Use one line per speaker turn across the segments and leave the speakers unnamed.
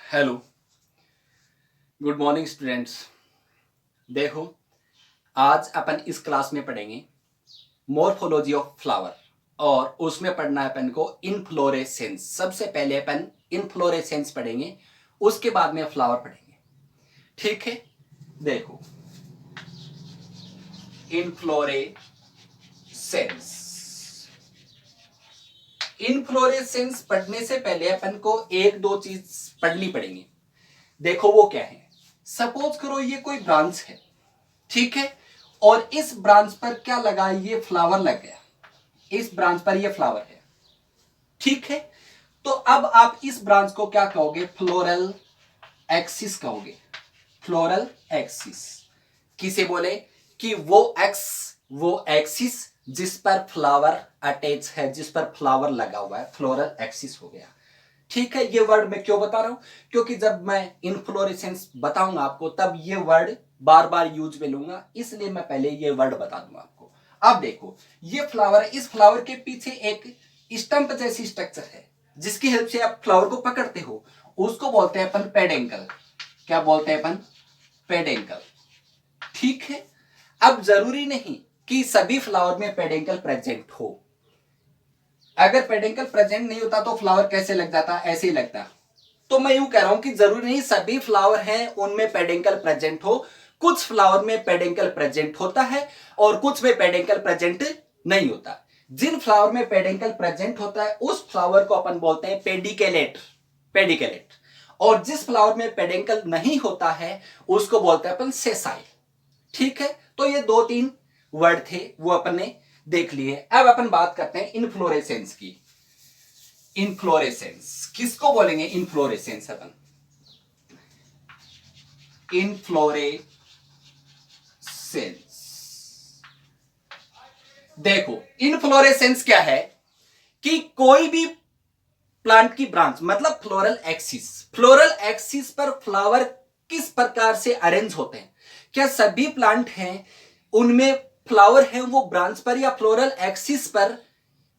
Hello, good morning students. देखो, आज अपन इस क्लास में पढ़ेंगे मॉर्फोलॉजी ऑफ फ्लावर और उसमें पढ़ना है अपन को इनफ्लोरेसेंस। सबसे पहले अपन इनफ्लोरेसेंस पढ़ेंगे, उसके बाद में फ्लावर पढ़ेंगे। ठीक है, देखो इनफ्लोरेसेंस। इनफ्लोरेसेंस पढ़ने से पहले अपन को एक दो चीज पढ़नी पड़ेंगी। देखो वो क्या है। सपोज करो ये कोई ब्रांच है, ठीक है, और इस ब्रांच पर क्या लगा, ये फ्लावर लग गया। इस ब्रांच पर ये फ्लावर है, ठीक है। तो अब आप इस ब्रांच को क्या कहोगे? फ्लोरल एक्सिस कहोगे। फ्लोरल एक्सिस किसे बोले? कि वो एक्सिस जिस पर फ्लावर अटैच है, जिस पर फ्लावर लगा हुआ है, फ्लोरल एक्सिस हो गया। ठीक है, ये वर्ड मैं क्यों बता रहा हूं? क्योंकि जब मैं इनफ्लोरेसेंस बताऊंगा आपको तब ये वर्ड बार बार यूज में लूंगा, इसलिए मैं पहले ये वर्ड बता दूंगा आपको। अब देखो, ये फ्लावर है, इस फ्लावर के पीछे एक स्टंप जैसी स्ट्रक्चर है जिसकी हेल्प से आप फ्लावर को पकड़ते हो, उसको बोलते हैं अपन पेडेंकल। क्या बोलते हैं अपन? पेडेंकल। ठीक है, अब जरूरी नहीं कि सभी फ्लावर में पेडेंकल प्रेजेंट हो। अगर पेडेंकल प्रेजेंट नहीं होता तो फ्लावर कैसे लग जाता? ऐसे ही लगता। तो मैं यूं कह रहा हूं कि जरूरी नहीं सभी फ्लावर हैं उनमें पेडेंकल प्रेजेंट हो। कुछ फ्लावर में पेडेंकल प्रेजेंट होता है और कुछ में पेडेंकल प्रेजेंट नहीं होता। जिन फ्लावर में पेडेंकल प्रेजेंट होता है उस फ्लावर को अपन बोलते हैं पेडिकेलेट। पेडिकेलेट। और जिस फ्लावर में पेडेंकल नहीं होता है उसको बोलते हैं अपन सेसाइल। ठीक है, तो ये दो तीन वर्ड थे वो अपन ने देख लिए। अब अपन बात करते हैं इनफ्लोरेसेंस की। इनफ्लोरेसेंस किसको बोलेंगे? इनफ्लोरेसेंस अपन इनफ्लोरेसेंस। देखो, इनफ्लोरेसेंस क्या है कि कोई भी प्लांट की ब्रांच, मतलब फ्लोरल एक्सिस, फ्लोरल एक्सिस पर फ्लावर किस प्रकार से अरेंज होते हैं? क्या सभी प्लांट हैं उनमें फ्लावर हैं वो ब्रांच पर या फ्लोरल एक्सिस पर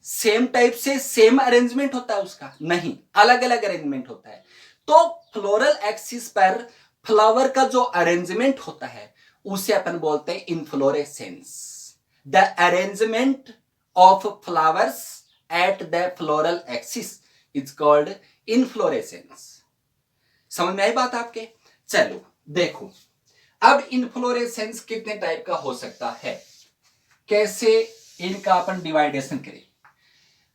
सेम टाइप से सेम अरेंजमेंट होता है? उसका नहीं, अलग अलग अरेंजमेंट होता है। तो फ्लोरल एक्सिस पर फ्लावर का जो अरेंजमेंट होता है उसे अपन बोलते हैं inflorescence. The arrangement of flowers at the floral axis is called inflorescence. समझ में आई बात आपके? चलो देखो, अब इनफ्लोरेसेंस कितने टाइप का हो सकता है, कैसे इनका अपन डिवाइडेशन करें।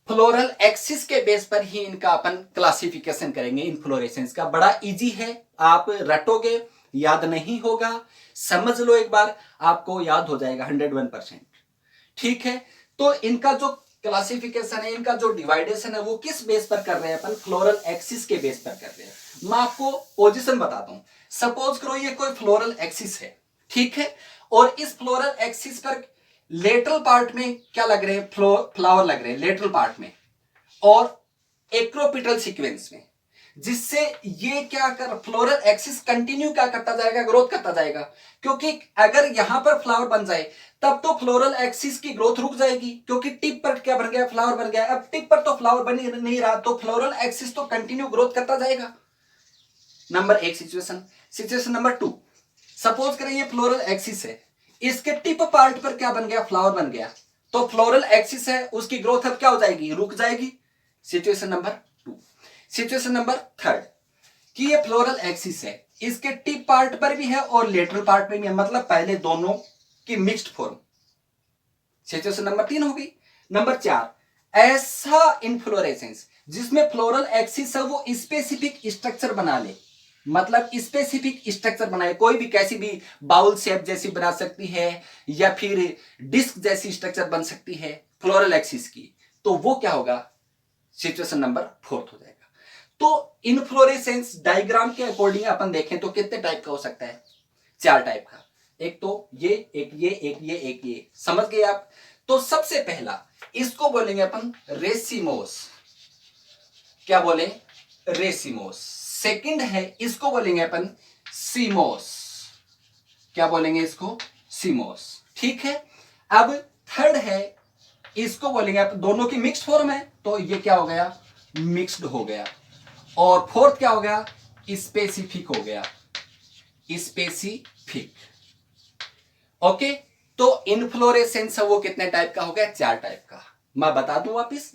फ्लोरल एक्सिस के बेस पर ही इनका अपन क्लासिफिकेशन करेंगे। इनफ्लोरेसेंस का बड़ा इजी है, आप रटोगे, याद नहीं होगा, समझ लो एक बार, आपको याद हो जाएगा 101%। ठीक है, तो इनका जो क्लासिफिकेशन है, इनका जो डिवाइडेशन है वो किस बेस पर कर रहे हैं अपन? फ्लोरल एक्सिस के बेस पर कर रहे हैं। मैं आपको पोजीशन बताता हूं। सपोज करो ये कोई फ्लोरल एक्सिस है, ठीक है, और इस फ्लोरल एक्सिस पर लेटरल पार्ट में क्या लग रहे हैं? फ्लावर लग रहे हैं लेटरल पार्ट में और एक्रोपिटल सीक्वेंस में, जिससे ये क्या कर, फ्लोरल एक्सिस कंटिन्यू क्या करता जाएगा? ग्रोथ करता जाएगा। क्योंकि अगर यहां पर फ्लावर बन जाए तब तो फ्लोरल एक्सिस की ग्रोथ रुक जाएगी, क्योंकि टिप पर क्या बन गया? फ्लावर बन गया। अब टिप पर तो फ्लावर बन ही नहीं रहा, तो फ्लोरल एक्सिस तो कंटिन्यू ग्रोथ करता जाएगा। नंबर एक situation. Situation number two, suppose करें ये फ्लोरल एक्सिस है, इसके टिप पार्ट पर क्या बन गया? फ्लावर बन गया। तो फ्लोरल एक्सिस है, उसकी ग्रोथ अब क्या हो जाएगी? रुक जाएगी। Situation number two. Situation number third, कि ये फ्लोरल एक्सिस है, इसके टिप पार्ट पर भी है और लेटरल पार्ट में भी है, मतलब पहले दोनों की मिक्स्ड फॉर्म। सिचुएशन नंबर तीन होगी। नंबर चार, ऐसा इनफ्लोरेसेंस जिसमें फ्लोरल एक्सिस है वो स्पेसिफिक स्ट्रक्चर बना ले, मतलब स्पेसिफिक स्ट्रक्चर बनाए, कोई भी कैसी भी बाउल शेप जैसी बना सकती है या फिर डिस्क जैसी स्ट्रक्चर बन सकती है फ्लोरल एक्सिस की, तो वो क्या होगा? सिचुएशन नंबर फोर्थ हो जाएगा। तो इनफ्लोरेसेंस डायग्राम के अकॉर्डिंग अपन देखें तो कितने टाइप का हो सकता है? चार टाइप का। एक तो ये, एक ये, एक ये, एक ये। समझ गए आप? तो सबसे पहला इसको बोलेंगे अपन रेसिमोस। क्या बोले? रेसिमोस। सेकंड है, इसको बोलेंगे अपन सीमोस। क्या बोलेंगे इसको? सीमोस। ठीक है, अब थर्ड है, इसको बोलेंगे अपन, दोनों की मिक्स्ड फॉर्म है तो ये क्या हो गया? मिक्स्ड हो गया। और फोर्थ क्या हो गया? स्पेसिफिक हो गया, स्पेसिफिक। ओके, तो इनफ्लोरेसेंस है वो कितने टाइप का हो गया? 4 टाइप का। मैं बता दूं वापिस,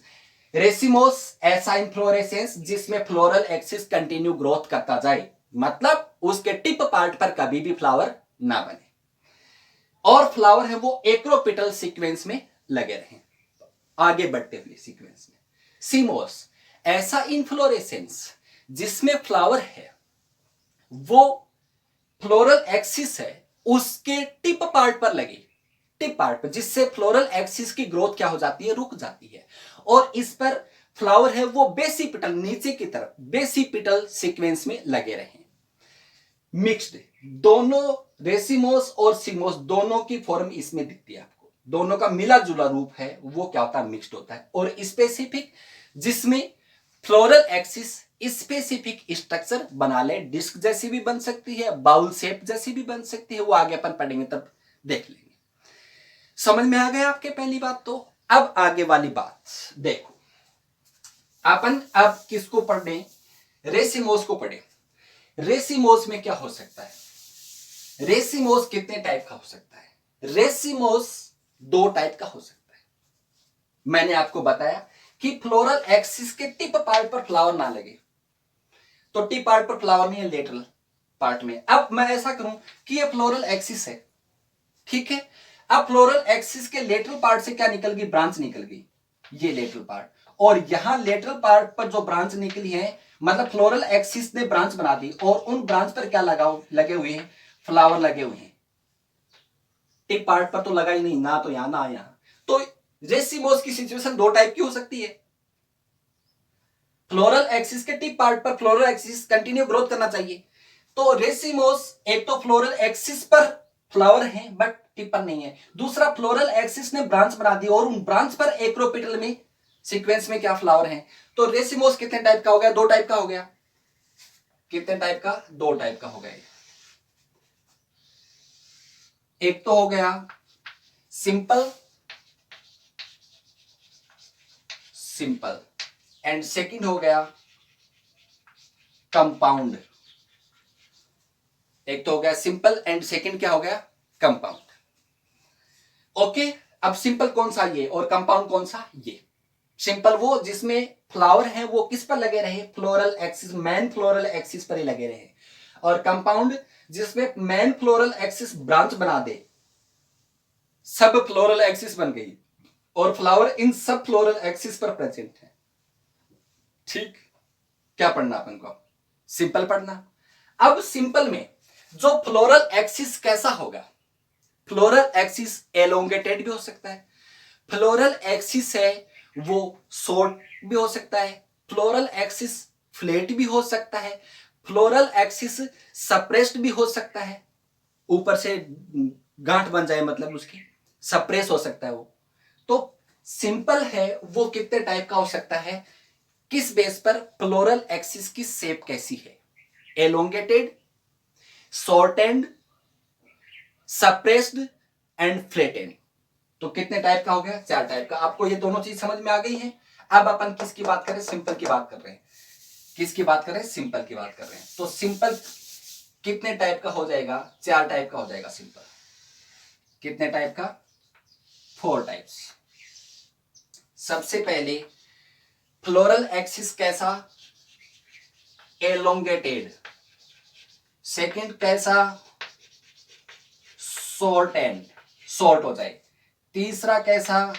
रेसिमोस ऐसा इनफ्लोरेसेंस जिसमें फ्लोरल एक्सिस कंटिन्यू ग्रोथ करता जाए, मतलब उसके टिप पार्ट पर कभी भी फ्लावर ना बने, और फ्लावर है वो एक्रोपिटल सीक्वेंस में लगे रहें, आगे बढ़ते हुए सीक्वेंस में। सीमोस ऐसा इनफ्लोरेसेंस जिसमें फ्लावर है वो फ्लोरल एक्सिस है उसके टिप पार्ट पर लगी, टिप पार्ट पर, जिससे फ्लोरल एक्सिस की ग्रोथ क्या हो जाती है? रुक जाती है, और इस पर फ्लावर है वो बेसिपिटल, नीचे की तरफ बेसिपिटल सीक्वेंस में लगे रहे। मिक्स्ड, दोनों रेसिमोस और सीमोस दोनों की फॉर्म इसमें दिखती है आपको, दोनों का मिला जुला रूप है वो क्या होता है? मिक्स्ड होता है। और स्पेसिफिक जिसमें फ्लोरल एक्सिस स्पेसिफिक स्ट्रक्चर बना ले, डिस्क जैसी भी बन सकती है, बाउल शेप जैसी भी बन सकती है, वो आगे अपन पढ़ेंगे तब देख लेंगे। समझ में आ गया आपके पहली बात? तो अब आगे वाली बात देखो, अपन अब किसको पढ़े? रेसिमोस को पढ़े। रेसिमोस में क्या हो सकता है? रेसिमोस कितने टाइप का हो सकता है? रेसिमोस 2 टाइप का हो सकता है। मैंने आपको बताया कि फ्लोरल एक्सिस के टिप पार्ट पर फ्लावर ना लगे, तो टिप पार्ट पर फ्लावर नहीं है, लेटरल पार्ट में। अब मैं ऐसा करूं कि ये फ्लोरल एक्सिस है, ठीक है, अब फ्लोरल एक्सिस के लेटरल पार्ट से क्या निकल गई? ब्रांच निकल गई, ये लेटरल पार्ट, और यहां लेटरल पार्ट पर जो ब्रांच निकली है, मतलब फ्लोरल एक्सिस ने ब्रांच बना दी, और उन ब्रांच पर क्या लगे हुए हैं? फ्लावर लगे हुए हैं। टिप पार्ट पर तो लगा ही नहीं, ना तो यहां ना यहां। तो रेसिमोस की सिचुएशन 2 टाइप की हो सकती है। फ्लोरल एक्सिस के टिप पार्ट पर फ्लोरल एक्सिस कंटिन्यू ग्रोथ करना चाहिए, तो रेसिमोस एक तो फ्लोरल एक्सिस पर फ्लावर है बट टिप पर नहीं है, दूसरा फ्लोरल एक्सिस ने ब्रांच बना दी और उन ब्रांच पर एक्रोपिटल में सीक्वेंस में क्या फ्लावर है। तो रेसिमोस कितने टाइप का हो गया? 2 टाइप का हो गया। कितने टाइप का? 2 टाइप का हो गया। एक तो हो गया सिंपल, सिंपल, एंड सेकंड हो गया कंपाउंड। एक तो हो गया सिंपल एंड सेकंड क्या हो गया? कंपाउंड। ओके, अब सिंपल कौन सा? ये। और कंपाउंड कौन सा? ये। सिंपल वो जिसमें फ्लावर है वो किस पर लगे रहे? Floral axis, main floral axis पर ही लगे रहे। और कंपाउंड जिसमें मेन फ्लोरल एक्सिस ब्रांच बना दे, सब फ्लोरल एक्सिस बन गई और फ्लावर इन सब फ्लोरल एक्सिस पर प्रेजेंट है। ठीक, क्या पढ़ना अपन को? सिंपल पढ़ना। अब सिंपल में जो फ्लोरल एक्सिस कैसा होगा? फ्लोरल एक्सिस एलोंगेटेड भी हो सकता है, फ्लोरल एक्सिस है वो शॉर्ट भी हो सकता है, फ्लोरल एक्सिस फ्लैट भी हो सकता है, फ्लोरल एक्सिस सप्रेस्ड भी हो सकता है, ऊपर से गांठ बन जाए मतलब उसकी, सप्रेस हो सकता है वो। तो सिंपल है वो कितने टाइप का हो सकता है? किस बेस पर? फ्लोरल एक्सिस की शेप कैसी है? Elongated, shortened, suppressed and flattened. तो कितने टाइप का हो गया? 4 टाइप का। आपको ये दोनों चीज समझ में आ गई है? अब अपन किसकी बात करें? सिंपल की बात कर रहे हैं। किसकी बात कर रहे हैं? सिंपल की बात कर रहे हैं। तो सिंपल कितने टाइप का हो जाएगा? 4 टाइप का हो जाएगा सिंपल। कितने टाइप का? 4 टाइप्स। सबसे पहले फ्लोरल एक्सिस कैसा? एलोंगेटेड। सेकंड कैसा? शॉर्ट एंड, शॉर्ट हो जाए। तीसरा कैसा?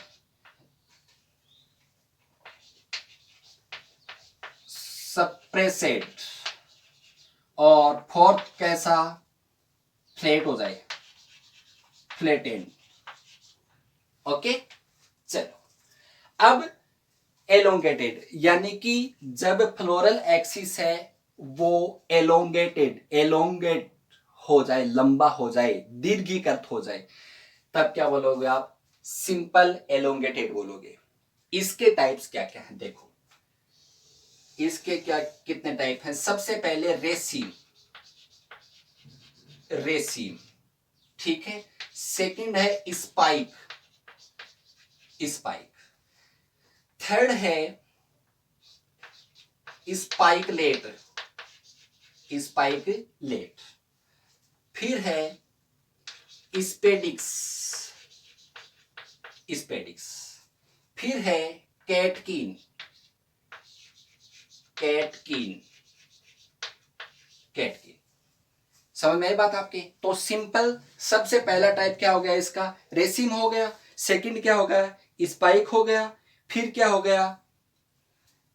सप्रेसेड। और फोर्थ कैसा? फ्लैट हो जाए, फ्लैटेंड। ओके, चलो अब एलोंगेटेड, यानी कि जब फ्लोरल एक्सिस है वो एलोंगेटेड, एलोंगेट हो जाए, लंबा हो जाए, दीर्घीकृत हो जाए, तब क्या बोलोगे आप? सिंपल एलोंगेटेड बोलोगे। इसके टाइप्स क्या क्या हैं देखो, इसके क्या कितने टाइप हैं? सबसे पहले रेसीम, रेसीम, ठीक है। सेकंड है स्पाइक, स्पाइक। थर्ड है स्पाइकलेट, स्पाइकलेट। फिर है स्पेडिक्स, स्पेडिक्स। फिर है कैटकीन, कैटकीन, कैटकीन। समझ में आई बात आपके? तो सिंपल सबसे पहला टाइप क्या हो गया इसका, रेसिम हो गया। सेकंड क्या हो गया, स्पाइक हो गया। फिर क्या हो गया,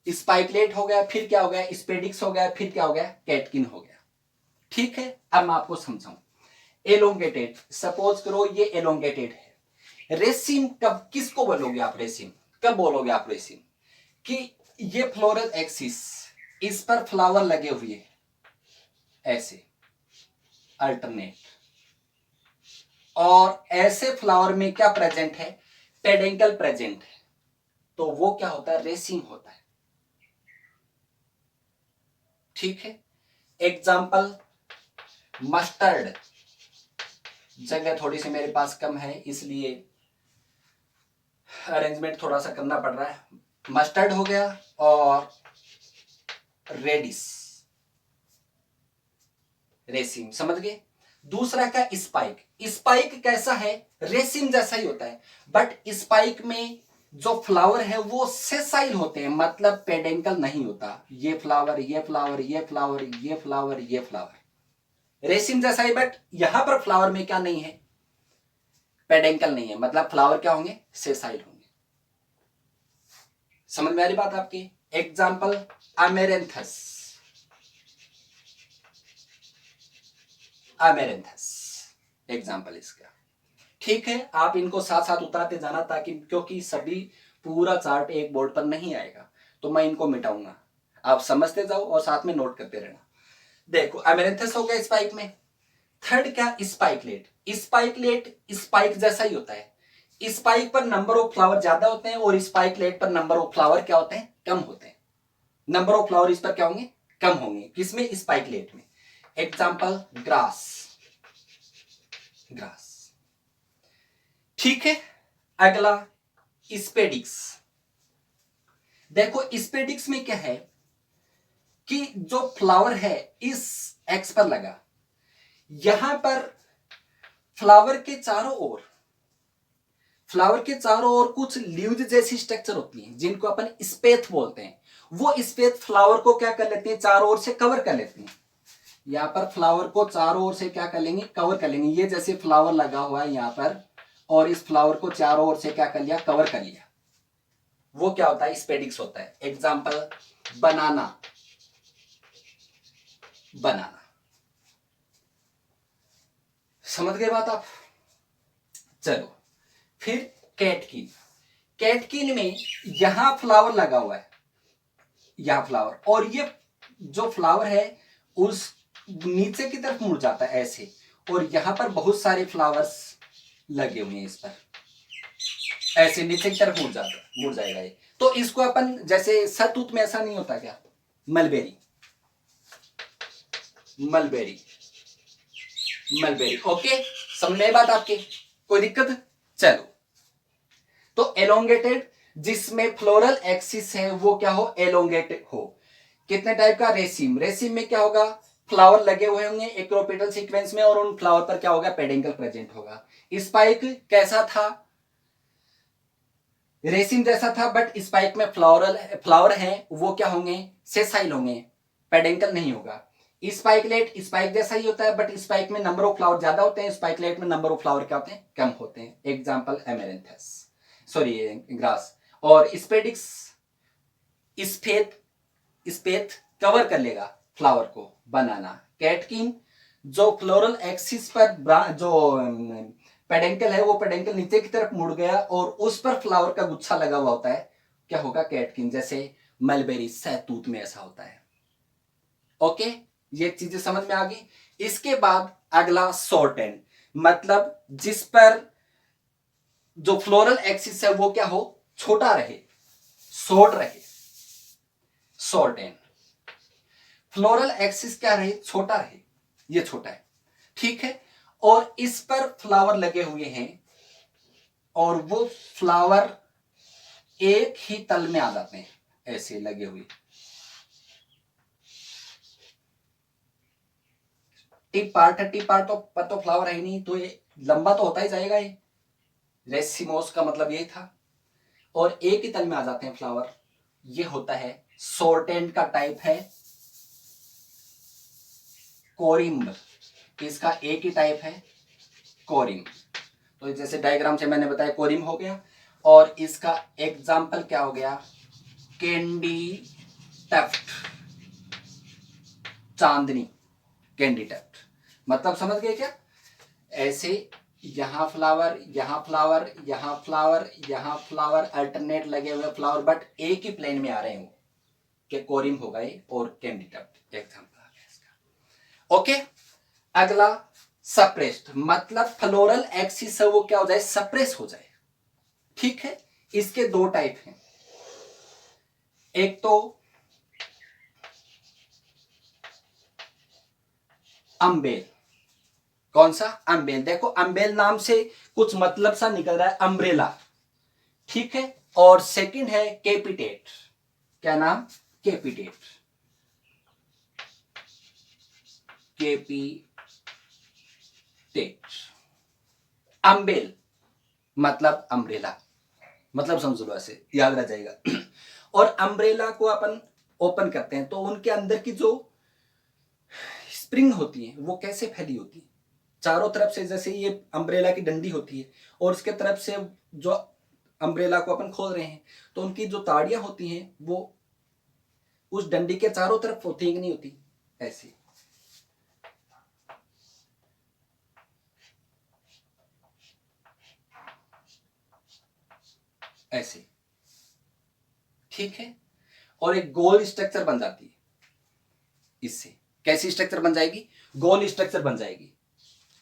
स्पाइकलेट हो गया। फिर क्या हो गया, स्पेडिक्स हो गया। फिर क्या हो गया, कैटकिन हो गया। ठीक है, अब मैं आपको समझाऊं। एलोंगेटेड, सपोज करो ये एलोंगेटेड है। रेसिम कब, किसको बोलोगे आप रेसिम, कब बोलोगे आप रेसिम, कि ये फ्लोरल एक्सिस, इस पर फ्लावर लगे हुए ऐसे अल्टरनेट, और ऐसे फ्लावर में क्या प्रेजेंट है, पेडेंकल प्रेजेंट है, तो वो क्या होता है, रेसिम होता है। ठीक है, एग्जाम्पल मस्टर्ड। जगह थोड़ी सी मेरे पास कम है इसलिए अरेंजमेंट थोड़ा सा करना पड़ रहा है। मस्टर्ड हो गया और रेडिस, रेसिम, समझ गए। दूसरा का स्पाइक। स्पाइक कैसा है, रेसिम जैसा ही होता है, बट स्पाइक में जो फ्लावर है वो सेसाइल होते हैं, मतलब पेडेंकल नहीं होता। ये फ्लावर, ये फ्लावर, ये फ्लावर, ये फ्लावर, ये फ्लावर, रेसिम जैसा ही, बट यहां पर फ्लावर में क्या नहीं है, पेडेंकल नहीं है, मतलब फ्लावर क्या होंगे, सेसाइल होंगे। समझ में आ रही बात आपकी। एग्जाम्पल अमेरेंथस, अमेरेंथस एग्जाम्पल इसका। ठीक है, आप इनको साथ साथ उतारते जाना, ताकि क्योंकि सभी पूरा चार्ट एक बोर्ड पर नहीं आएगा, तो मैं इनको मिटाऊंगा, आप समझते जाओ और साथ में नोट करते रहना। देखो अमेरेंथस हो गया स्पाइक में। थर्ड क्या, स्पाइकलेट। स्पाइकलेट स्पाइक जैसा ही होता है। स्पाइक पर नंबर ऑफ फ्लावर ज्यादा होते हैं और स्पाइकलेट पर नंबर ऑफ फ्लावर क्या होते हैं, कम होते हैं। नंबर ऑफ फ्लावर इस पर क्या होंगे, कम होंगे। किसमें, स्पाइकलेट में। Example grass, grass. ठीक है, अगला स्पेडिक्स। देखो स्पेडिक्स में क्या है कि जो फ्लावर है इस एक्स पर लगा, यहां पर फ्लावर के चारों ओर, फ्लावर के चारों ओर कुछ लीव्स जैसी स्ट्रक्चर होती है जिनको अपन स्पेथ बोलते हैं। वो स्पेथ फ्लावर को क्या कर लेते हैं, चारों ओर से कवर कर लेते हैं। यहां पर फ्लावर को चारों ओर से क्या कर लेंगे, कवर कर लेंगे। ये जैसे फ्लावर लगा हुआ है यहां पर, और इस फ्लावर को चारों ओर से क्या कर लिया, कवर कर लिया, वो क्या होता है, स्पेडिक्स होता है। एग्जाम्पल बनाना, बनाना। समझ गए बात आप। चलो फिर कैटकिन। कैटकिन में यहां फ्लावर लगा हुआ है, यहां फ्लावर, और ये जो फ्लावर है उस नीचे की तरफ मुड़ जाता है ऐसे, और यहां पर बहुत सारे फ्लावर्स लगे हुए हैं इस पर, ऐसे नीचे की तरफ मुड़ जाता, मुड़ जाएगा ये। तो इसको अपन जैसे सतूत में ऐसा नहीं होता क्या, मलबेरी, मलबेरी, मलबेरी। ओके, समझ में बात आपकी, कोई दिक्कत। चलो, तो एलोंगेटेड जिसमें फ्लोरल एक्सिस है वो क्या हो, एलोंगेटेड हो। कितने टाइप का, रेसिम। रेसिम में क्या होगा, फ्लावर लगे हुए होंगे एक्रोपेटल सीक्वेंस में, और उन फ्लावर पर क्या होगा, पेडेंकल प्रेजेंट होगा। स्पाइक कैसा था, रेसिम जैसा था, बट स्पाइक में फ्लावरल फ्लावर है वो क्या होंगे, सेसाइल होंगे, पेडेंकल नहीं होगा। स्पाइकलेट स्पाइक जैसा ही होता है, बट स्पाइक में नंबर ऑफ फ्लावर ज्यादा होते हैं, स्पाइकलेट में नंबर ऑफ फ्लावर क्या होते हैं, कम होते हैं। Example amaranthus, sorry grass. और स्पेडिक्स, स्पेथ, स्पेथ कवर कर लेगा फ्लावर को, बनाना। कैटकिन जो फ्लोरल एक्सिस पर जो पेडेंकल है, वो पेडेंकल नीचे की तरफ मुड़ गया और उस पर फ्लावर का गुच्छा लगा हुआ होता है, क्या होगा, कैटकिन। जैसे मलबेरी, सहतूत में ऐसा होता है। ओके, ये चीजें समझ में आ गई। इसके बाद अगला शॉर्ट एंड, मतलब जिस पर जो फ्लोरल एक्सिस है वो क्या हो, छोटा रहे, शॉर्ट रहे, शॉर्ट एंड। फ्लोरल एक्सिस क्या रहे, छोटा रहे, ये छोटा है, ठीक है। और इस पर फ्लावर लगे हुए हैं, और वो फ्लावर एक ही तल में आ जाते हैं, ऐसे लगे हुए। टिप पार्ट पर तो फ्लावर है ही नहीं, तो ये लंबा तो होता ही जाएगा। ये रेसिमोस का मतलब यही था। और एक ही तल में आ जाते हैं फ्लावर। ये होता है शॉर्टेंड का टाइप है कोरिम्ब। इसका एक ही टाइप है कोरिम्ब। तो जैसे डायग्राम से मैंने बताया कोरिम्ब हो गया। और इसका एग्जाम्पल क्या हो गया, कैंडी टफ्ट, चांदनी, कैंडी टफ्ट। मतलब समझ गए क्या? ऐसे यहां फ्लावर, यहां फ्लावर, यहां फ्लावर, यहां फ्लावर, अल्टरनेट लगे हुए फ्लावर, बट एक ही प्लेन में आ रहे हैं वो, कि कोरिम हो गए और कैंडी टफ्ट एग्जाम्पल आ गया इसका। ओके, अगला सप्रेस्ड, मतलब फ्लोरल एक्सिस है वो क्या हो जाए, सप्रेस हो जाए। ठीक है, इसके दो टाइप हैं। एक तो अम्बेल। कौन सा? अम्बेल। देखो अम्बेल नाम से कुछ मतलब सा निकल रहा है, अम्ब्रेला। ठीक है। और सेकंड है कैपिटेट। क्या नाम? कैपिटेट। कैपिटेट। अम्बेल मतलब अम्ब्रेला, मतलब समझ लो, ऐसे याद रह जाएगा। और अम्ब्रेला को अपन ओपन करते हैं तो उनके अंदर की जो स्प्रिंग होती है वो कैसे फैली होती है, चारों तरफ से। जैसे ये अम्ब्रेला की डंडी होती है और उसके तरफ से जो अम्ब्रेला को अपन खोल रहे हैं तो उनकी जो ताड़ियां होती हैं वो उस डंडी के चारों तरफ होती है कि नहीं होती, ऐसी। ऐसे। ठीक है। और एक गोल स्ट्रक्चर बन जाती है इससे। कैसी स्ट्रक्चर बन जाएगी? गोल स्ट्रक्चर बन जाएगी।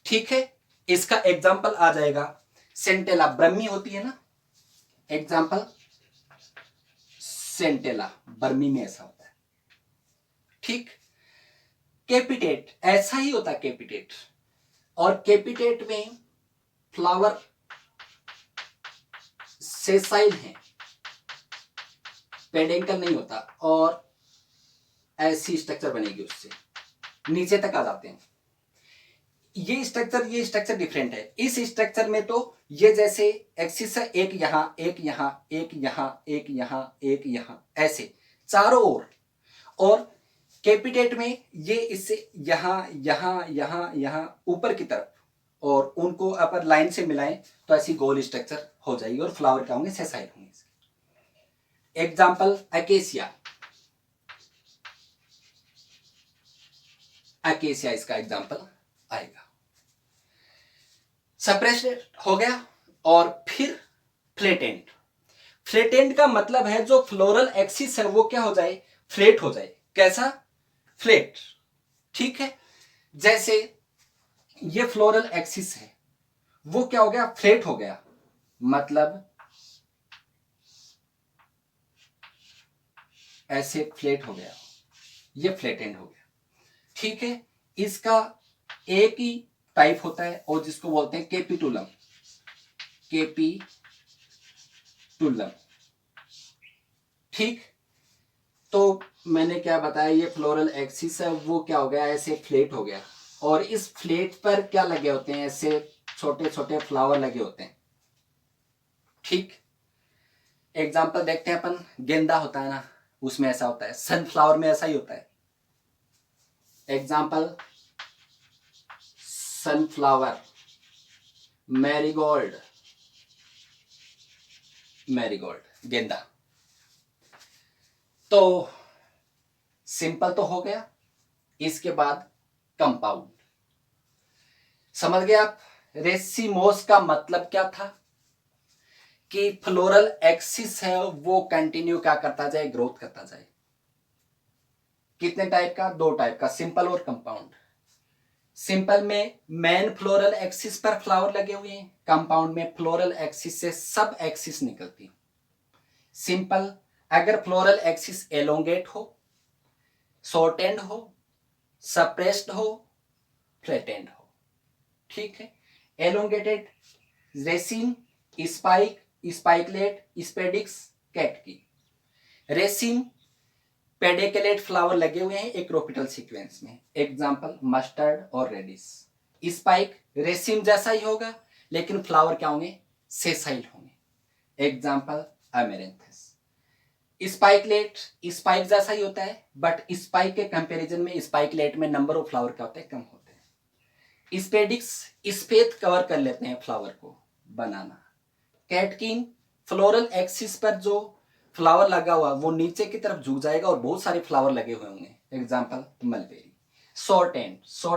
ठीक है। इसका एग्जाम्पल आ जाएगा सेंटेला, ब्रह्मी होती है ना, एग्जाम्पल सेंटेला, बर्मी में ऐसा होता है। ठीक। कैपिटेट ऐसा ही होता है, कैपिटेट। और कैपिटेट में फ्लावर सेसाइल है, पेडेंकल नहीं होता, और ऐसी स्ट्रक्चर बनेगी उससे नीचे तक आ जाते हैं। ये स्ट्रक्चर डिफरेंट है। इस स्ट्रक्चर में तो ये जैसे एक्सिस है, एक यहां, एक यहां, एक यहां, एक यहां, एक यहां, ऐसे चारों ओर। और कैपिटेट में ये इससे यहां, यहां, यहां, यहां ऊपर की तरफ, और उनको अपर लाइन से मिलाएं तो ऐसी गोल स्ट्रक्चर हो जाएगी और फ्लावर क्या होंगे, सेसाइल होंगे। एग्जाम्पल अकेसिया, अकेसिया इसका एग्जाम्पल आएगा। सप्रेस्ड हो गया। और फिर फ्लैटेंड। फ्लैटेंड का मतलब है जो फ्लोरल एक्सिस है वो क्या हो जाए, फ्लैट हो जाए। कैसा? फ्लैट। ठीक है। जैसे ये फ्लोरल एक्सिस है वो क्या हो गया, फ्लैट हो गया। मतलब ऐसे फ्लैट हो गया, ये फ्लैटेंड हो गया। ठीक है। इसका एक ही टाइप होता है और जिसको बोलते हैं कैपिटुलम, कैपिटुलम। ठीक। तो मैंने क्या बताया, ये फ्लोरल एक्सिस है वो क्या हो गया, ऐसे फ्लैट हो गया। और इस फ्लैट पर क्या लगे होते हैं, ऐसे छोटे छोटे फ्लावर लगे होते हैं। ठीक। एग्जाम्पल देखते हैं अपन, गेंदा होता है ना, उसमें ऐसा होता है, सनफ्लावर में ऐसा ही होता है। एग्जाम्पल सनफ्लावर, मैरीगोल्ड, मैरीगोल्ड, गेंदा। तो सिंपल तो हो गया। इसके बाद कंपाउंड। समझ गए आप? रेसिमोस का मतलब क्या था कि फ्लोरल एक्सिस है वो कंटिन्यू क्या करता जाए, ग्रोथ करता जाए। कितने टाइप का? दो टाइप का, सिंपल और कंपाउंड। सिंपल में मेन फ्लोरल एक्सिस पर फ्लावर लगे हुए हैं, कंपाउंड में फ्लोरल एक्सिस से सब एक्सिस निकलती। सिंपल, अगर फ्लोरल एक्सिस एलोंगेट हो, शॉर्टेंड हो, सप्रेस्ड हो, फ्लैटेंड हो। ठीक है। Elongated raceme, spike, spikelet, spadix, catkin. Raceme pediculate flower लगे हुए हैं एक्रोपिटल सीक्वेंस में, एग्जाम्पल मस्टर्ड और रेडिस। स्पाइक रेसिम जैसा ही होगा लेकिन फ्लावर क्या होंगे, सेसाइल होंगे, एग्जाम्पल अमेरेंथस। स्पाइकलेट स्पाइक जैसा ही होता है बट स्पाइक के कंपैरिजन में स्पाइकलेट में नंबर ऑफ फ्लावर क्या होते हैं, कम होते हैं। स्पेडिक्स स्पेथ कवर कर लेते हैं फ्लावर को, बनाना। कैटकिन फ्लोरल एक्सिस पर जो फ्लावर लगा हुआ वो नीचे की तरफ झुक जाएगा और बहुत सारे फ्लावर लगे हुए होंगे, एग्जाम्पल मलबेरी। शॉर्ट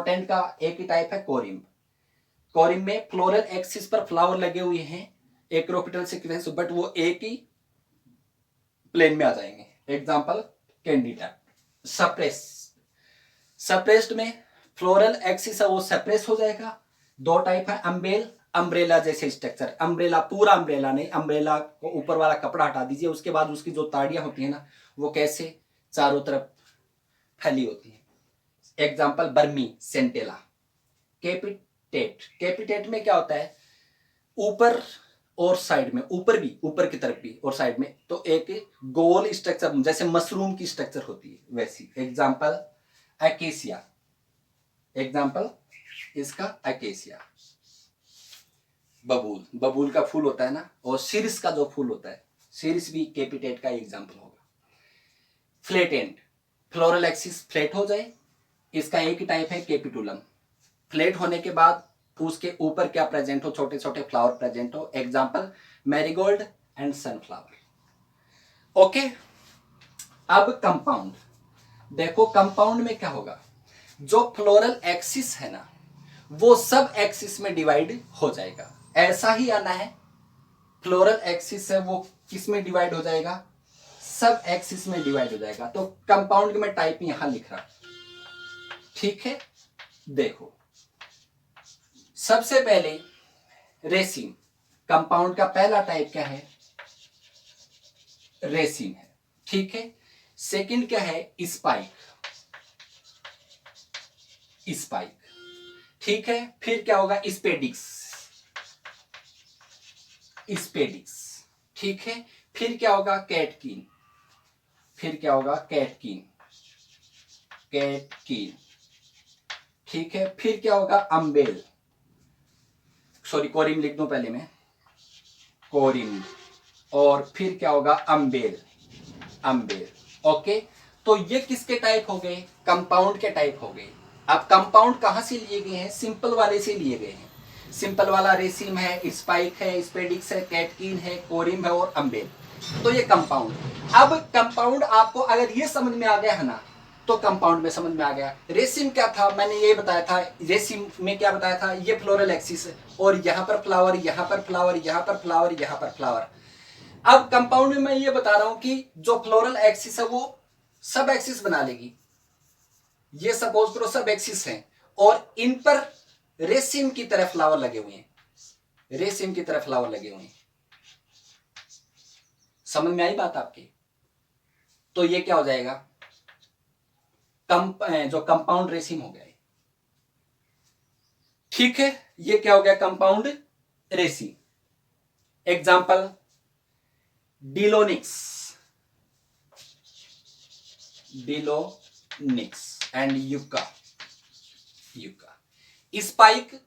एंड का एक ही टाइप है कोरिम्ब। कोरिम्ब में फ्लोरल एक्सिस पर फ्लावर लगे हुए हैं एक्रोपिटल सीक्वेंस बट वो एक ही प्लेन में आ जाएंगे, एग्जाम्पल कैंडिडा। सप्रेस्ड में फ्लोरल एक्सिस है वो सप्रेस हो जाएगा। दो टाइप है, अम्ब्रेला जैसे स्ट्रक्चर, अम्ब्रेला पूरा अम्ब्रेला नहीं, अम्ब्रेला को ऊपर वाला कपड़ा हटा दीजिए, उसके बाद उसकी जो ताड़ियां होती है ना वो कैसे चारों तरफ फैली होती है, एग्जाम्पल बर्मी सेंटेला। कैपिटेट में क्या होता है, ऊपर और साइड में, ऊपर की तरफ भी और साइड में, तो एक गोल स्ट्रक्चर जैसे मशरूम की स्ट्रक्चर होती है वैसी, एग्जाम्पल अकेसिया, एग्जाम्पल इसका अकेसिया। बबूल का फूल होता है ना, और सीरिस का जो फूल होता है, सीरिस भी कैपिटेट का एग्जाम्पल होगा। Flat and floral axis flat हो जाए, इसका एक ही टाइप है कैपिटुलम। फ्लैट होने के बाद उसके ऊपर क्या प्रेजेंट हो, छोटे छोटे फ्लावर प्रेजेंट हो, example marigold and sunflower. Okay, अब कंपाउंड देखो, कंपाउंड में क्या होगा, जो फ्लोरल एक्सिस है ना वो सब एक्सिस में डिवाइड हो जाएगा, ऐसा ही आना है। फ्लोरल एक्सिस है वो किस में डिवाइड हो जाएगा, सब एक्सिस में डिवाइड हो जाएगा। तो कंपाउंड में टाइप यहां लिख रहा, ठीक है। देखो सबसे पहले रेसिम, कंपाउंड का पहला टाइप क्या है, रेसिम है, ठीक है। सेकंड क्या है, स्पाइक, ठीक है। फिर क्या होगा, स्पेडिक्स, ठीक है। फिर क्या होगा, कैटकिन, ठीक है। फिर क्या होगा, अम्बेल, कोरिम लिख दूं पहले मैं, कोरिम। और फिर क्या होगा, अम्बेल। ओके, तो ये किसके टाइप हो गए, कंपाउंड के टाइप हो गए। अब कंपाउंड कहां से लिए गए हैं, सिंपल वाले से लिए गए हैं। सिंपल वाला रेसिम है, स्पाइक है, स्पेडिक्स है, कैटकिन है, कोरिम है और अम्बेल, तो ये कंपाउंड। अब कंपाउंड आपको अगर ये समझ में आ गया है ना तो कंपाउंड में समझ में आ गया। रेसिम क्या था, मैंने ये बताया था, रेसिम में क्या बताया था, ये फ्लोरल एक्सिस है और यहां पर फ्लावर, यहां पर फ्लावर, यहां पर फ्लावर, यहां पर फ्लावर। अब कंपाउंड में मैं ये बता रहा हूं कि जो फ्लोरल एक्सिस है वो सब एक्सिस बना लेगी, ये सपोज करो सब एक्सिस है और इन पर रेसिम की तरह फ्लावर लगे हुए हैं, समझ में आई बात आपकी। तो ये क्या हो जाएगा, जो कंपाउंड रेसिम हो गया, ठीक है। ये क्या हो गया, compound raceme. Example Delonix and yucca. Spike,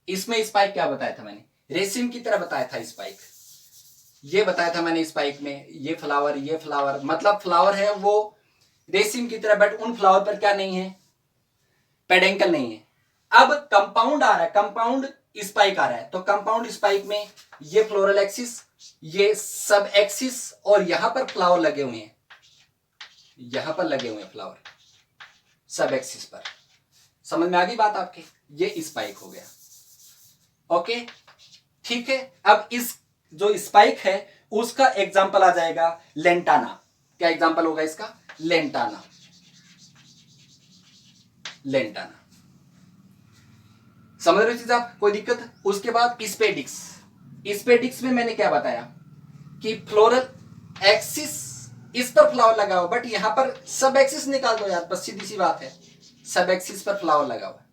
इसमें स्पाइक क्या बताया था मैंने, रेसिम की तरह बताया था स्पाइक, ये बताया था मैंने स्पाइक में, ये फ्लावर मतलब फ्लावर है वो रेसिम की तरह, बट उन फ्लावर पर क्या नहीं है, पेडेंकल नहीं है। अब कंपाउंड आ रहा है, कंपाउंड स्पाइक आ रहा है, तो कंपाउंड स्पाइक में ये फ्लोरल एक्सिस, ये सब एक्सिस और यहां पर फ्लावर लगे हुए हैं, फ्लावर सब एक्सिस पर। समझ में आ गई बात आपके, ये स्पाइक हो गया। ओके, ठीक है। अब इस जो स्पाइक है उसका एग्जाम्पल आ जाएगा लेंटाना। क्या एग्जाम्पल होगा इसका, लेंटाना। समझ रहे हो चीज आप, कोई दिक्कत। उसके बाद स्पेडिक्स में मैंने क्या बताया कि फ्लोरल एक्सिस इस पर फ्लावर लगा हुआ, बट यहां पर सब एक्सिस निकाल दो यार, बस सीधी सी बात है, सब एक्सिस पर फ्लावर लगा हुआ,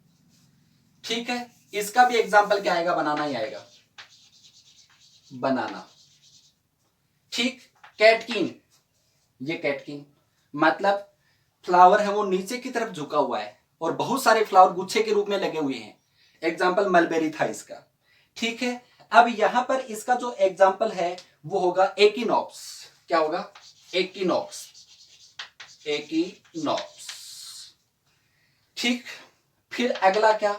ठीक है। इसका भी एग्जाम्पल क्या आएगा, बनाना ही आएगा, बनाना, ठीक। कैटकिन, ये कैटकिन मतलब फ्लावर है वो नीचे की तरफ झुका हुआ है और बहुत सारे फ्लावर गुच्छे के रूप में लगे हुए हैं। एग्जाम्पल मलबेरी था इसका। ठीक है, अब यहां पर इसका जो एग्जाम्पल है वो होगा एक्विनॉक्स। क्या होगा? एक्विनॉक्स। एक्विनॉक्स। ठीक, फिर अगला क्या?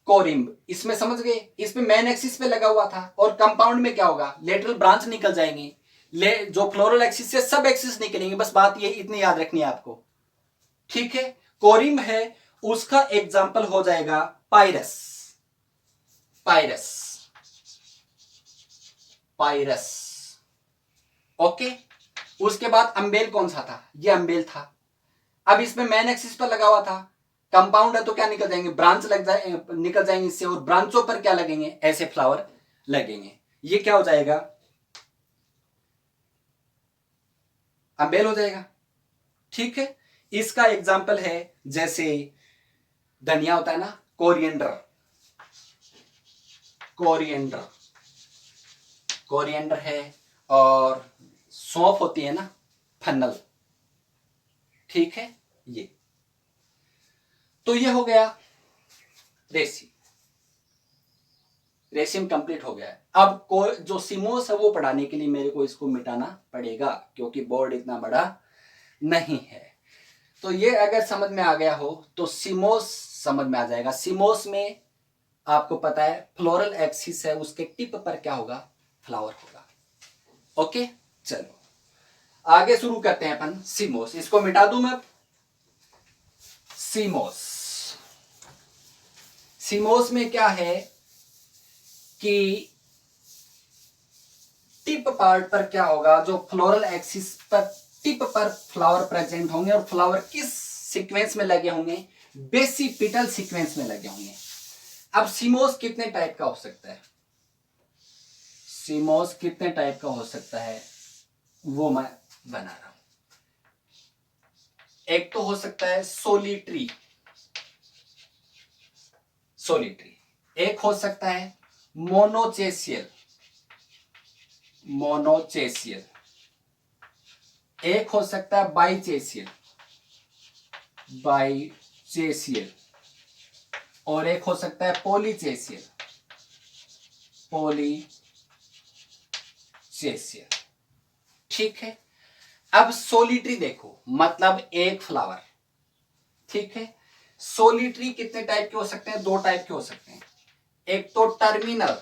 कोरिम्ब। इसमें समझ गए, इसमें मेन एक्सिस पे लगा हुआ था और कंपाउंड में क्या होगा? लेटरल ब्रांच निकल जाएंगे। जो फ्लोरल एक्सिस से सब एक्सिस निकलेंगे, बस बात ये इतनी याद रखनी है आपको। ठीक है, कोरिम्ब है, उसका एग्जाम्पल हो जाएगा पाइरस। पाइरस। पाइरस। ओके, उसके बाद अम्बेल कौन सा था? ये अम्बेल था। अब इसमें मेन एक्सिस पर लगा हुआ था, कंपाउंड है तो क्या निकल जाएंगे? ब्रांच निकल जाएंगे इससे, और ब्रांचों पर क्या लगेंगे? ऐसे फ्लावर लगेंगे। ये क्या हो जाएगा? अम्बेल हो जाएगा। ठीक है, इसका एग्जाम्पल है जैसे धनिया होता है ना, कोरिएंडर। कोरिएंडर। कोरिएंडर है, और सौंफ होती है ना, फन्नल। ठीक है, ये तो ये हो गया रेसिम। रेसिम कंप्लीट हो गया है। अब को जो सिमोस है वो पढ़ाने के लिए मेरे को इसको मिटाना पड़ेगा, क्योंकि बोर्ड इतना बड़ा नहीं है। तो ये अगर समझ में आ गया हो तो सिमोस समझ में आ जाएगा। सिमोस में आपको पता है फ्लोरल एक्सिस है, उसके टिप पर क्या होगा? फ्लावर होगा। ओके, चलो आगे शुरू करते हैं अपन। सिमोस, इसको मिटा दूं मैं। सिमोस। सिमोस में क्या है कि टिप पार्ट पर क्या होगा? जो फ्लोरल एक्सिस पर टिप पर फ्लावर प्रेजेंट होंगे, और फ्लावर किस सीक्वेंस में लगे होंगे? बेसिपिटल सीक्वेंस में लगे होंगे। अब सिमोस कितने टाइप का हो सकता है? सिमोस कितने टाइप का हो सकता है वो मैं बना रहा हूं। एक तो हो सकता है सोलिट्री। सोलिट्री। एक हो सकता है मोनोचेसियल। मोनोचेसियल। एक हो सकता है बाइचेसियल। बाइचेसियल। और एक हो सकता है पॉलीचेसियल। पॉलीचेसियल। ठीक है, अब सोलिट्री देखो, मतलब एक फ्लावर। ठीक है, सोलिट्री कितने टाइप के हो सकते हैं? दो टाइप के हो सकते हैं। एक तो टर्मिनल।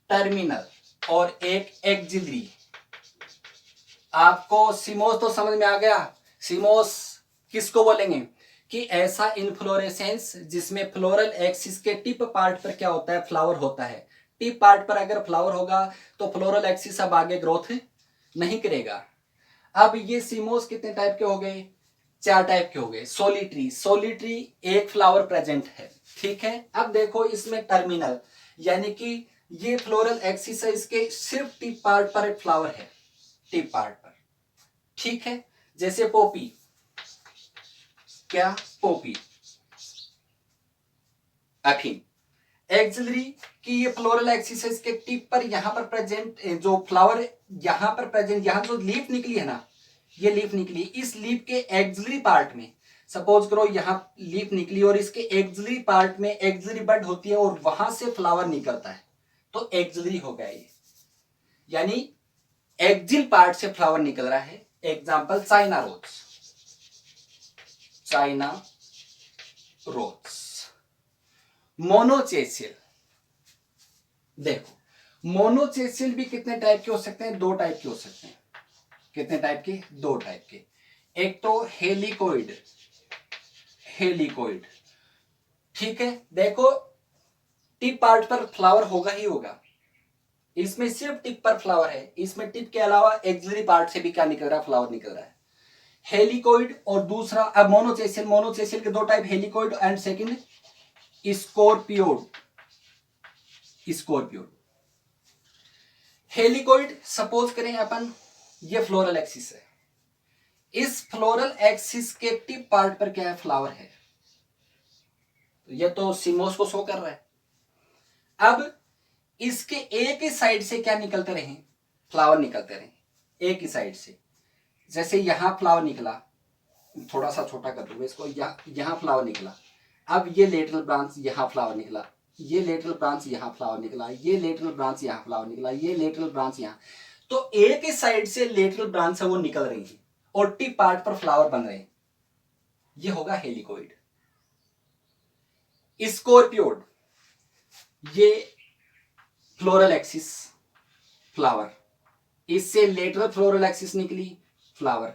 टर्मिनल। और एक एक्जिलरी। आपको सिमोस तो समझ में आ गया। सिमोस किसको बोलेंगे? कि ऐसा इनफ्लोरेसेंस जिसमें फ्लोरल एक्सिस के टिप पार्ट पर क्या होता है? फ्लावर होता है। टिप पार्ट पर अगर फ्लावर होगा तो फ्लोरल एक्सिस अब आगे ग्रोथ नहीं करेगा। अब ये सिमोस कितने टाइप के हो गए? चार टाइप के हो गए। सोलिट्री। सोलिट्री एक फ्लावर प्रेजेंट है। ठीक है, अब देखो इसमें टर्मिनल, यानी कि ये फ्लोरल एक्सिस है, इसके सिर्फ टिप पार्ट पर एक फ्लावर है। टिप पार्ट पर। ठीक है, जैसे पोपी। क्या? पोपी। अफीम। एक्सिलरी की ये फ्लोरल एक्सिस है, इसके टिप पर यहां पर प्रेजेंट जो फ्लावर यहां पर प्रेजेंट, यहां जो लीफ निकली है ना, ये लीफ निकली, इस लीफ के एक्सिलरी पार्ट में सपोज करो यहां लीफ निकली और इसके एक्सिलरी पार्ट में एक्सिलरी बड होती है और वहां से फ्लावर निकलता है, तो एक्सिलरी हो गया ये। यानी एक्सिल पार्ट से फ्लावर निकल रहा है। Example China rose. China rose. Monochasial. देखो मोनोचेसियल भी कितने टाइप के हो सकते हैं? दो टाइप के हो सकते हैं। कितने टाइप के? दो टाइप के। एक तो हेलिकोइड। हेलिकोइड। ठीक है, देखो टिप पार्ट पर फ्लावर होगा ही होगा, इसमें सिर्फ टिप पर फ्लावर है, इसमें टिप के अलावा एक्सिलरी पार्ट से भी क्या निकल रहा है? फ्लावर निकल रहा है। हेलिकोइड और दूसरा अब मोनोचेसियल। मोनोचेसियल के दो टाइप, हेलिकोइड एंड सेकंड स्कॉर्पियोड। स्कॉर्पियोड। हेलिकोइड सपोज करें अपन, ये फ्लोरल एक्सिस है, इस फ्लोरल एक्सिस के टिप पार्ट पर क्या है? फ्लावर है। ये तो सिमोस को शो कर रहा है। अब इसके एक ही साइड से क्या निकलते रहे? फ्लावर निकलते रहे एक ही साइड से। जैसे यहां फ्लावर निकला, थोड़ा सा छोटा कर दूंगा इसको, यहाँ फ्लावर निकला, अब ये लेटरल ब्रांच यहाँ फ्लावर निकला, ये लेटरल ब्रांच यहाँ फ्लावर निकला, ये लेटरल ब्रांच यहाँ फ्लावर निकला, ये लेटरल ब्रांच यहाँ, तो एक ही साइड से लेटरल ब्रांच है वो निकल रही है और टिप पार्ट पर फ्लावर बन रहे हैं, ये होगा हेलिकोइड। स्कॉर्पियोड, ये फ्लोरल एक्सिस फ्लावर, इससे लेटरल फ्लोरल एक्सिस निकली फ्लावर,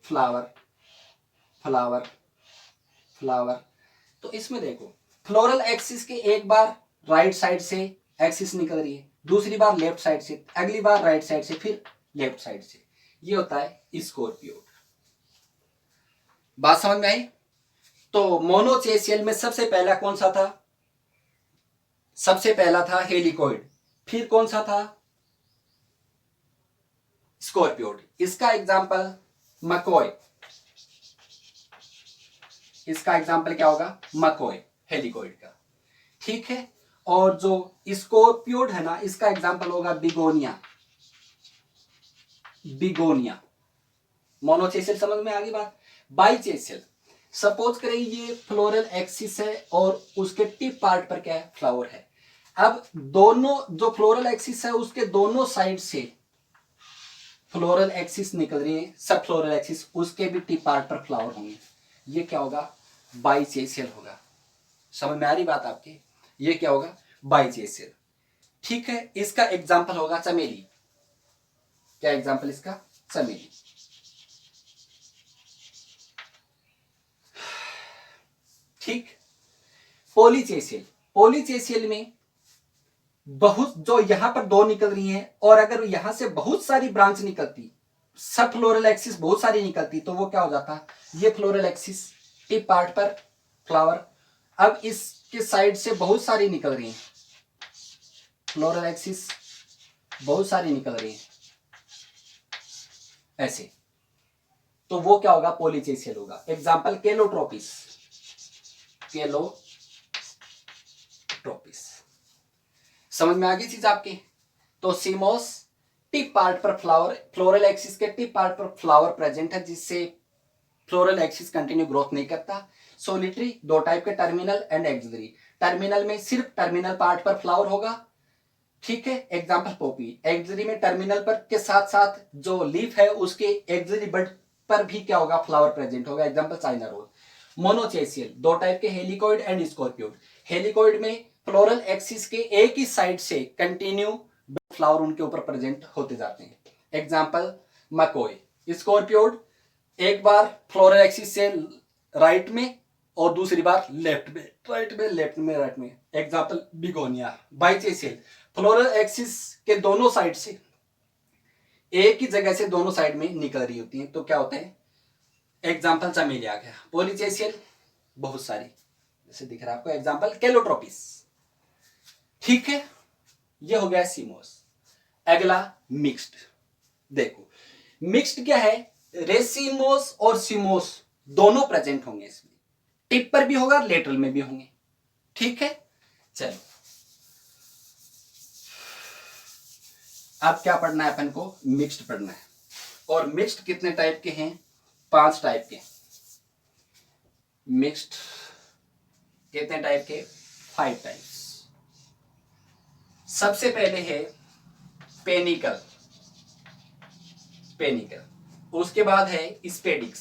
फ्लावर, फ्लावर, फ्लावर। तो इसमें देखो फ्लोरल एक्सिस के एक बार राइट साइड से एक्सिस निकल रही है, दूसरी बार लेफ्ट साइड से, अगली बार राइट साइड से, फिर लेफ्ट साइड से, ये होता है स्कॉर्पियोड। बात समझ में आई? तो मोनोचेसियल में सबसे पहला कौन सा था? सबसे पहला था हेलिकोइड, फिर कौन सा था? स्कॉर्पियोड। इसका एग्जांपल मकॉय, इसका एग्जांपल क्या होगा? मकॉय, हेलिकोइड का, ठीक है। और जो स्कॉर्पियोड है ना, इसका एग्जांपल होगा बिगोनिया, बिगोनिया। मोनोचेसियल समझ में आ गई बात। बाइचेसियल, सपोज करें ये फ्लोरल एक्सिस है और उसके टिप पार्ट पर क्या है? फ्लावर है। अब दोनों जो फ्लोरल एक्सिस है उसके दोनों साइड से फ्लोरल एक्सिस निकल रही है, सब फ्लोरल एक्सिस, उसके भी टिप पार्ट पर फ्लावर होंगे, ये क्या होगा? बाइचेसियल होगा। समझ में आ रही बात आपकी? ये क्या होगा? बाइचेसियल, ठीक है। इसका एग्जांपल होगा चमेली। क्या एग्जांपल इसका? चमेली। ठीक। पॉलीचेसियल, पॉलीचेसियल में बहुत, जो यहां पर दो निकल रही हैं और अगर यहां से बहुत सारी ब्रांच निकलती, सब फ्लोरल एक्सिस बहुत सारी निकलती, तो वो क्या हो जाता? ये फ्लोरल एक्सिस टिप पार्ट पर फ्लावर। अब इसके साइड से बहुत सारी निकल रही हैं, फ्लोरल एक्सिस बहुत सारी निकल रही हैं ऐसे, तो वो क्या होगा? पॉलीचेसियल होगा। एग्जांपल केलोट्रोपिस, केलोट्रोपिस। समझ में आ गई चीज आपकी? तो सीमोस, टिप पार्ट पर फ्लावर, फ्लोरल एक्सिस के टिप पार्ट पर फ्लावर प्रेजेंट है, जिससे फ्लोरल एक्सिस कंटिन्यू ग्रोथ नहीं करता। सोलिटरी, दो टाइप के, टर्मिनल एंड एक्सिलरी। टर्मिनल में सिर्फ टर्मिनल पार्ट पर फ्लावर होगा, ठीक है। एग्जांपल पोपी। एक्सिलरी में टर्मिनल पर के साथ साथ जो लीफ है उसके एक्सिलरी बड पर भी क्या होगा? फ्लावर प्रेजेंट होगा। Example China rose. मोनोचेसियल, दो टाइप के, हेलिकोइड एंड स्कॉर्पियोड। हेलिकोइड में फ्लोरल एक्सिस के एक ही साइड से कंटिन्यू फ्लावर उनके ऊपर प्रेजेंट होते जाते हैं। एग्जांपल मकोय। स्कॉर्पियोड, एक बार फ्लोरल एक्सिस से राइट में और दूसरी बार लेफ्ट में, राइट में, लेफ्ट में, राइट में। Example begonia. Dichasial, floral axis के दोनों साइड से एक ही जगह से दोनों साइड में निकल रही होती हैं, तो क्या होते हैं? एग्जांपल चमेली आ गया। पॉलीचेसियल, बहुत सारी, जैसे दिख रहा है आपको। एग्जांपल केलोट्रोपिस, ठीक है। ये हो गया सीमोस। अगला मिक्स्ड। देखो मिक्स्ड क्या है? रेसिमोस और सीमोस दोनों प्रेजेंट होंगे इसमें, टिप पर भी होगा, लेटरल में भी होंगे, ठीक है। चलो अब क्या पढ़ना है अपन को? मिक्स्ड पढ़ना है। और मिक्स्ड कितने टाइप के हैं? 5 टाइप के। मिक्स्ड कितने टाइप के? 5 टाइप्स। सबसे पहले है पेनिकल, पेनिकल। उसके बाद है स्पेडिक्स,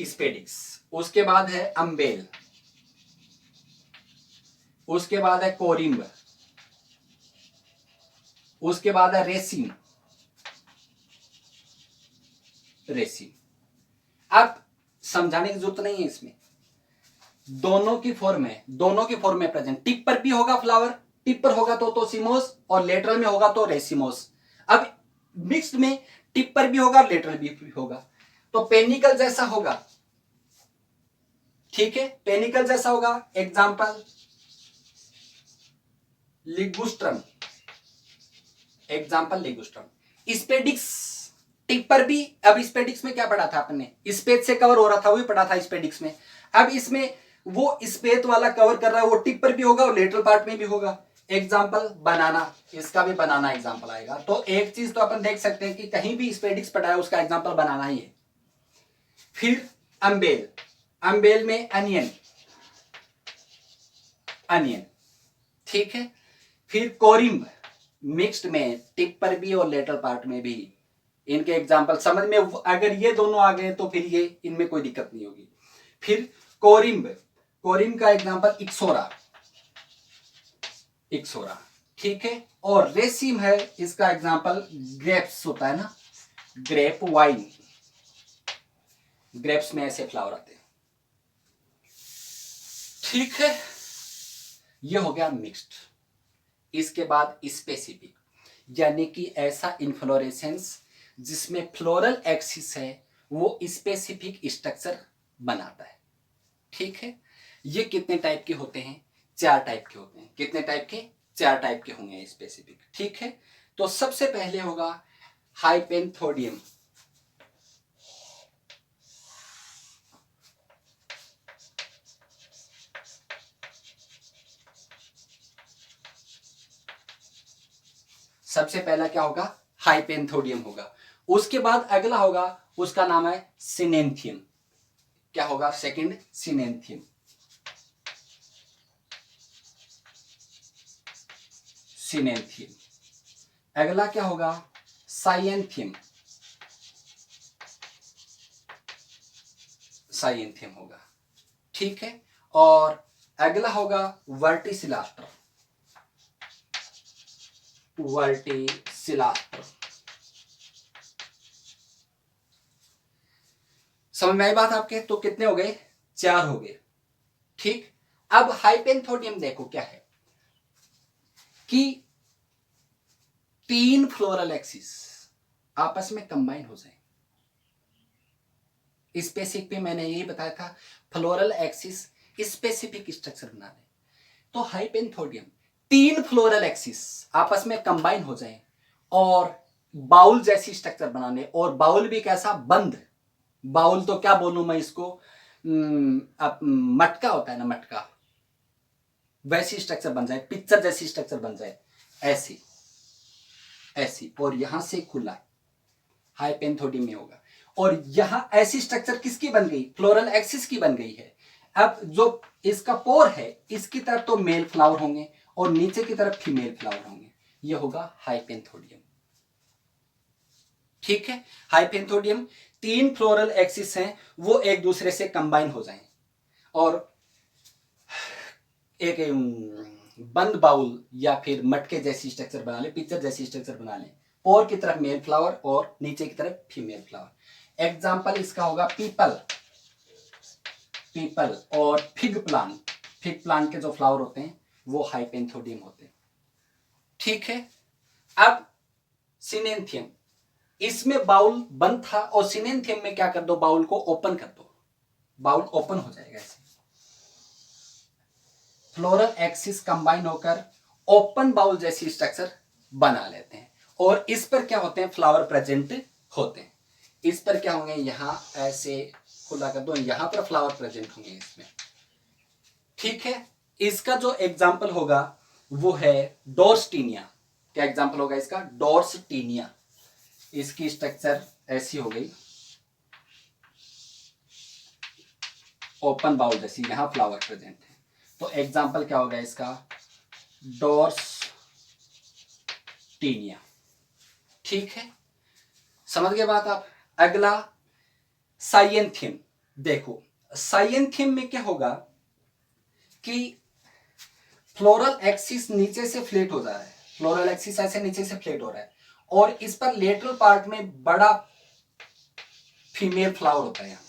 स्पेडिक्स। उसके बाद है अम्बेल, उसके बाद है कोरिम्ब, उसके बाद है रेसिम, रेसिम। अब समझाने की जरूरत नहीं है इसमें, दोनों की फॉर्म है, दोनों की फॉर्म में प्रेजेंट। टिप पर भी होगा फ्लावर, टिप पर होगा तो सीमोस, और लेटरल में होगा तो रेसिमोस। अब मिक्स्ड में टिप पर भी होगा, लेटरल भी होगा, तो पेनिकल जैसा होगा, ठीक है। पेनिकल जैसा होगा। Example ligustrum, example ligustrum. Spadix, tip पर भी। अब स्पेडिक्स में क्या पढ़ा था आपने? स्पेस से कवर हो रहा था, वही पढ़ा था स्पेडिक्स में। अब इसमें वो स्पेस वाला कवर कर रहा है, वो टिप पर भी होगा और लेटरल पार्ट में भी होगा। एग्जाम्पल बनाना, इसका भी बनाना एग्जाम्पल आएगा। तो एक चीज तो अपन देख सकते हैं कि कहीं भी स्पेडिक्स पढ़ा है उसका एग्जाम्पल बनाना ही है। फिर अम्बेल, अम्बेल में अनियन, अनियन, ठीक है। फिर कोरिम्ब, मिक्स्ड में टिप पर भी और लेटर पार्ट में भी। इनके एग्जाम्पल समझ में अगर ये दोनों आ गए तो फिर ये इनमें कोई दिक्कत नहीं होगी। फिर कोरिम्ब, कोरिम्ब का एग्जाम्पल इक्सोरा, इक्सोरा, ठीक है। और रेसिम है, इसका एग्जाम्पल ग्रेप्स होता है ना, ग्रेप वाइन, ग्रेप्स में ऐसे फ्लावर आते हैं, ठीक है। ये हो गया मिक्स्ड। इसके बाद स्पेसिफिक, यानी कि ऐसा इन्फ्लोरेसेंस जिसमें फ्लोरल एक्सिस है वो स्पेसिफिक स्ट्रक्चर बनाता है, ठीक है। ये कितने टाइप के होते हैं? 4 टाइप के होते हैं। कितने टाइप के? 4 टाइप के होंगे स्पेसिफिक, ठीक है। तो सबसे पहले होगा हाइपेंथोडियम, सबसे पहला क्या होगा? हाइपेंथोडियम होगा। उसके बाद अगला होगा, उसका नाम है सिनेंथियम। क्या होगा? सेकंड सिनेंथियम, सिनेंथियम। अगला क्या होगा? साइएंथियम, साइएंथियम होगा, ठीक है। और अगला होगा वर्टिसिलास्टर, वर्टिसिलास्टर। समझ में आई बात आपके? तो कितने हो गए? 4 हो गए, ठीक। अब हाइपेंथोडियम देखो क्या है कि 3 फ्लोरल एक्सिस आपस में कंबाइन हो जाए। स्पेसिफिक पे मैंने यही बताया था, फ्लोरल एक्सिस स्पेसिफिक स्ट्रक्चर बना ले। तो हाइपेंथोडियम 3 फ्लोरल एक्सिस आपस में कंबाइन हो जाए और बाउल जैसी स्ट्रक्चर बनाने, और बाउल भी कैसा? बंद बाउल। तो क्या बोलूं मैं इसको, मटका होता है ना, मटका, वैसी स्ट्रक्चर बन जाए, पिक्चर जैसी स्ट्रक्चर बन जाए, ऐसी ऐसी, और यहां से खुला हाइपेंथोडियम में होगा। और यहां ऐसी स्ट्रक्चर किसकी बन गई? फ्लोरल एक्सिस की बन गई है। अब जो इसका पोर है, इसकी तरफ तो मेल फ्लावर होंगे और नीचे की तरफ फीमेल फ्लावर होंगे। यह होगा हाइपेंथोडियम, ठीक है। हाइपेंथोडियम 3 फ्लोरल एक्सिस हैं, वो एक दूसरे से कंबाइन हो जाएं और एक बंद बाउल या फिर मटके जैसी स्ट्रक्चर बना ले, पिक्चर जैसी स्ट्रक्चर बना ले। पोर की तरफ मेल फ्लावर और नीचे की तरफ फीमेल फ्लावर। एग्जाम्पल इसका होगा पीपल, पीपल और फिग प्लांट। फिग प्लांट के जो फ्लावर होते हैं वो हाइपेंथोडियम होते हैं, ठीक है। अब सिनेंथियम, इसमें बाउल बंद था और सिनेंथियम में क्या कर दो? बाउल को ओपन कर दो, बाउल ओपन हो जाएगा ऐसे। फ्लोरल एक्सिस कंबाइन होकर ओपन बाउल जैसी स्ट्रक्चर बना लेते हैं और इस पर क्या होते हैं? फ्लावर प्रेजेंट होते हैं। इस पर क्या होंगे? यहां ऐसे खुला कर दो, यहां पर फ्लावर प्रेजेंट होंगे इसमें, ठीक है। इसका जो एग्जाम्पल होगा वो है डोर्सटीनिया। क्या एग्जाम्पल होगा इसका? डोर्सटीनिया। इसकी स्ट्रक्चर ऐसी हो गई, ओपन बाउल जैसी, यहां फ्लावर प्रेजेंट है। तो एग्जाम्पल क्या होगा इसका? डोर्सटीनिया, ठीक है। समझ गए बात आप? अगला साइएंथियम। देखो साइएंथियम में क्या होगा कि फ्लोरल एक्सिस नीचे से फ्लेट हो जा रहा है, फ्लोरल एक्सिस ऐसे नीचे से फ्लेट हो रहा है और इस पर लेटरल पार्ट में बड़ा फीमेल फ्लावर होता है यहां,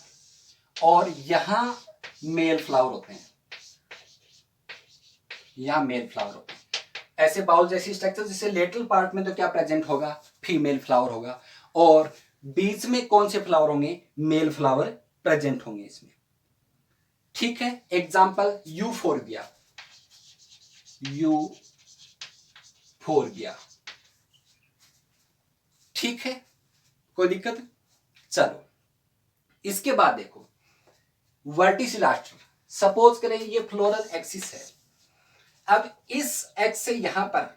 और यहां मेल फ्लावर होते हैं, यहां मेल फ्लावर होते हैं। ऐसे बाउल जैसी स्ट्रक्चर, जिससे लेटरल पार्ट में तो क्या प्रेजेंट होगा? फीमेल फ्लावर होगा, और बीच में कौन से फ्लावर होंगे? मेल फ्लावर प्रेजेंट होंगे इसमें, ठीक है। एग्जाम्पल यूफोरबिया, यूफोरबिया, ठीक है। कोई दिक्कत? चलो इसके बाद देखो वर्टिसिलास्टर। सपोज करें ये फ्लोरल एक्सिस है अब इस एग से यहां पर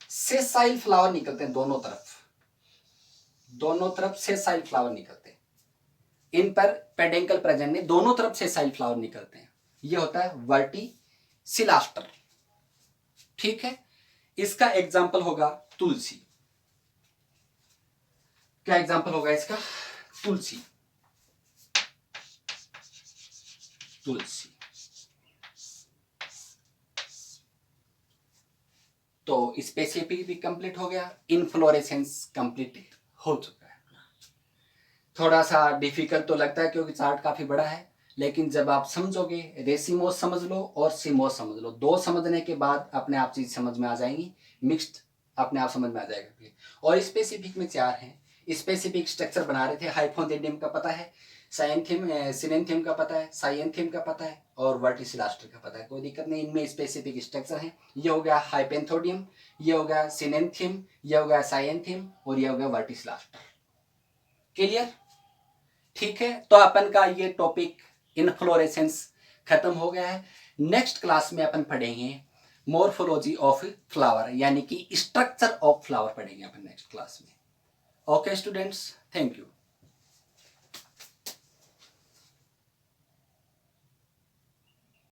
सेसाइल फ्लावर निकलते हैं, दोनों तरफ सेसाइल फ्लावर निकलते हैं। इन पर पेडेंकल प्रेजेंट नहीं, दोनों तरफ सेसाइल फ्लावर निकलते हैं। ये होता है वर्टिसिलास्टर। ठीक है, इसका एग्जाम्पल होगा तुलसी। क्या एग्जाम्पल होगा इसका? तुलसी। तो स्पेसिफिक भी कंप्लीट हो गया, इनफ्लोरेसेंस कंप्लीट हो चुका है। थोड़ा सा डिफिकल्ट तो लगता है क्योंकि चार्ट काफी बड़ा है, लेकिन जब आप समझोगे, रेसिमोस समझ लो और सिमोस समझ लो, दो समझने के बाद अपने आप चीज समझ में आ जाएंगी, मिक्स्ड अपने आप समझ में आ जाएगा। और स्पेसिफिक में 4 हैं। स्पेसिफिक स्ट्रक्चर बना रहे थे, हाइपोथेडियम का पता है, सिनेंथियम का पता है, साइएंथियम का पता है और वर्टिसिलास्टर का पता है, कोई दिक्कत नहीं। इनमें स्पेसिफिक स्ट्रक्चर है। ये हो गया हाइपेंथोडियम, ये हो गया सिनेंथियम, ये हो गया साइएंथियम और ये हो गया वर्टिसिलास्टर। क्लियर? ठीक है, तो अपन का ये टॉपिक इनफ्लोरेसेंस खत्म हो गया है। नेक्स्ट क्लास में अपन पढ़ेंगे मॉर्फोलॉजी ऑफ फ्लावर, यानी कि स्ट्रक्चर ऑफ फ्लावर पढ़ेंगे अपन नेक्स्ट क्लास में। Okay students, thank you.